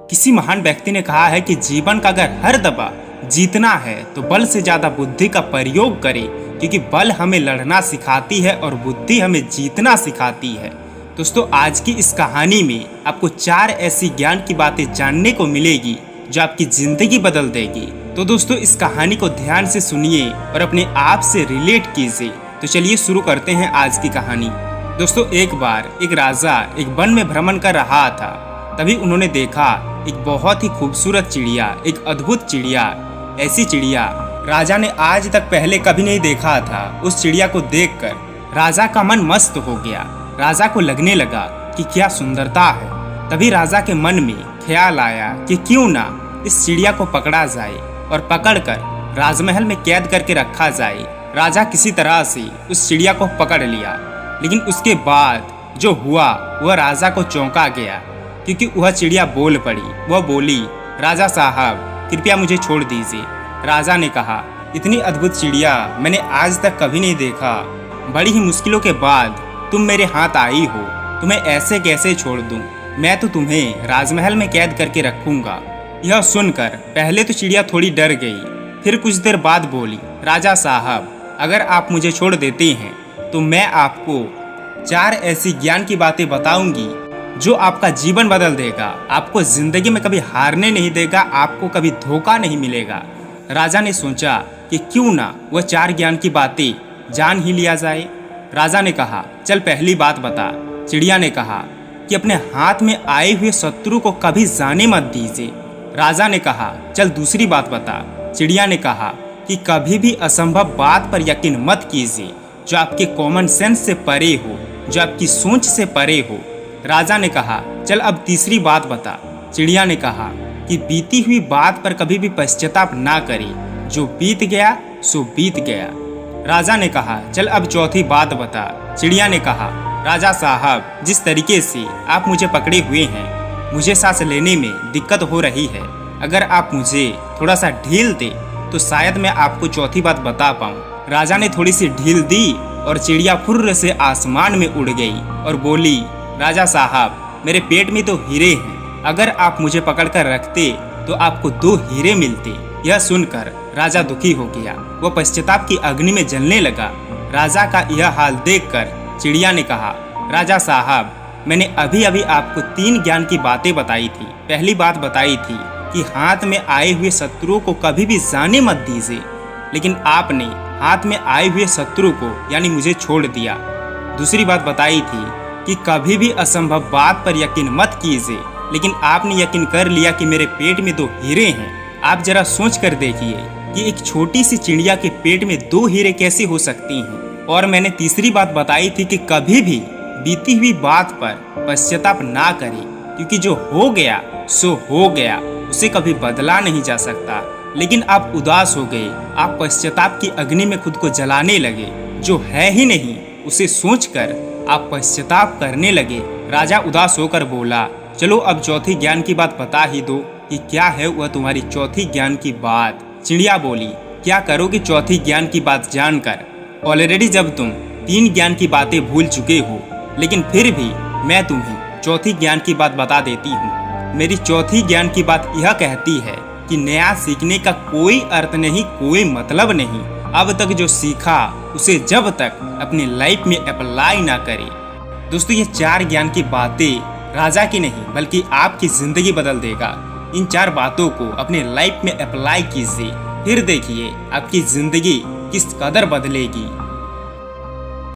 किसी महान व्यक्ति ने कहा है कि जीवन का अगर हर दफा जीतना है तो बल से ज्यादा बुद्धि का प्रयोग करें, क्योंकि बल हमें लड़ना सिखाती है और बुद्धि हमें जीतना सिखाती है। दोस्तों, आज की इस कहानी में आपको 4 ऐसी ज्ञान की बातें जानने को मिलेगी जो आपकी जिंदगी बदल देगी। तो दोस्तों, इस कहानी को ध्यान से सुनिए और अपने आप से रिलेट कीजिए। तो चलिए शुरू करते हैं आज की कहानी। दोस्तों, एक बार एक राजा एक वन में भ्रमण कर रहा था। तभी उन्होंने देखा एक बहुत ही खूबसूरत चिड़िया, एक अद्भुत चिड़िया। ऐसी चिड़िया राजा ने आज तक पहले कभी नहीं देखा था। उस चिड़िया को देखकर राजा का मन मस्त हो गया। राजा को लगने लगा कि क्या सुंदरता है। तभी राजा के मन में ख्याल आया कि क्यों ना इस चिड़िया को पकड़ा जाए और पकड़कर राजमहल में कैद करके रखा जाए। राजा किसी तरह से उस चिड़िया को पकड़ लिया, लेकिन उसके बाद जो हुआ वह राजा को चौंका गया, क्योंकि वह चिड़िया बोल पड़ी। वह बोली, राजा साहब, कृपया मुझे छोड़ दीजिए। राजा ने कहा, इतनी अद्भुत चिड़िया मैंने आज तक कभी नहीं देखा। बड़ी ही मुश्किलों के बाद तुम मेरे हाथ आई हो, तुम्हें ऐसे कैसे छोड़ दूं? मैं तो तुम्हें राजमहल में कैद करके रखूंगा। यह सुनकर पहले तो चिड़िया थोड़ी डर गई, फिर कुछ देर बाद बोली, राजा साहब, अगर आप मुझे छोड़ देते हैं तो मैं आपको 4 ऐसी ज्ञान की बातें बताऊंगी जो आपका जीवन बदल देगा, आपको जिंदगी में कभी हारने नहीं देगा, आपको कभी धोखा नहीं मिलेगा। राजा ने सोचा कि क्यों ना वह 4 ज्ञान की बातें जान ही लिया जाए। राजा ने कहा, चल पहली बात बता। चिड़िया ने कहा कि अपने हाथ में आए हुए शत्रु को कभी जाने मत दीजिए। राजा ने कहा, चल दूसरी बात बता। चिड़िया ने कहा कि कभी भी असंभव बात पर यकीन मत कीजिए जो आपके कॉमन सेंस से परे हो, जो आपकी सोच से परे हो। राजा ने कहा, चल अब तीसरी बात बता। चिड़िया ने कहा कि बीती हुई बात पर कभी भी पश्चाताप ना करें, जो बीत गया सो बीत गया। राजा ने कहा, चल अब चौथी बात बता। चिड़िया ने कहा, राजा साहब, जिस तरीके से आप मुझे पकड़े हुए हैं, मुझे सांस लेने में दिक्कत हो रही है। अगर आप मुझे थोड़ा सा ढील दे तो शायद मैं आपको चौथी बात बता पाऊँ। राजा ने थोड़ी सी ढील दी और चिड़िया फुर्र से आसमान में उड़ गई और बोली, राजा साहब, मेरे पेट में तो हीरे हैं, अगर आप मुझे पकड़कर रखते तो आपको 2 हीरे मिलते। यह सुनकर राजा दुखी हो गया, वह पश्चाताप की अग्नि में जलने लगा। राजा का यह हाल देखकर चिड़िया ने कहा, राजा साहब, मैंने अभी अभी आपको 3 ज्ञान की बातें बताई थी। पहली बात बताई थी कि हाथ में आए हुए शत्रुओं को कभी भी जाने मत दीजिए, लेकिन आपने हाथ में आए हुए शत्रु को यानी मुझे छोड़ दिया। दूसरी बात बताई थी कि कभी भी असंभव बात पर यकीन मत कीजिए, लेकिन आपने यकीन कर लिया कि मेरे पेट में 2 हीरे हैं। आप जरा सोच कर देखिए कि एक छोटी सी चिड़िया के पेट में 2 हीरे कैसे हो सकती हैं। और मैंने तीसरी बात बताई थी कि कभी भी बीती हुई बात पर पश्चाताप ना करें, क्योंकि जो हो गया सो हो गया, उसे कभी बदला नहीं जा सकता। लेकिन आप उदास हो गए, आप पश्चाताप की अग्नि में खुद को जलाने लगे। जो है ही नहीं उसे सोचकर आप पश्चाताप करने लगे। राजा उदास होकर बोला, चलो अब चौथी ज्ञान की बात बता ही दो कि क्या है वह तुम्हारी चौथी ज्ञान की बात। चिड़िया बोली, क्या करोगे चौथी ज्ञान की बात जानकर? ऑलरेडी जब तुम 3 ज्ञान की बातें भूल चुके हो, लेकिन फिर भी मैं तुम्हें चौथी ज्ञान की बात बता देती हूँ। मेरी चौथी ज्ञान की बात यह कहती है कि नया सीखने का कोई अर्थ नहीं, कोई मतलब नहीं। अब तक जो सीखा उसे जब तक अपनी लाइफ में अप्लाई ना करे। दोस्तों, ये 4 ज्ञान की बातें राजा की नहीं बल्कि आपकी जिंदगी बदल देगा। इन 4 बातों को अपने लाइफ में अप्लाई कीजिए, फिर देखिए आपकी जिंदगी किस कदर बदलेगी।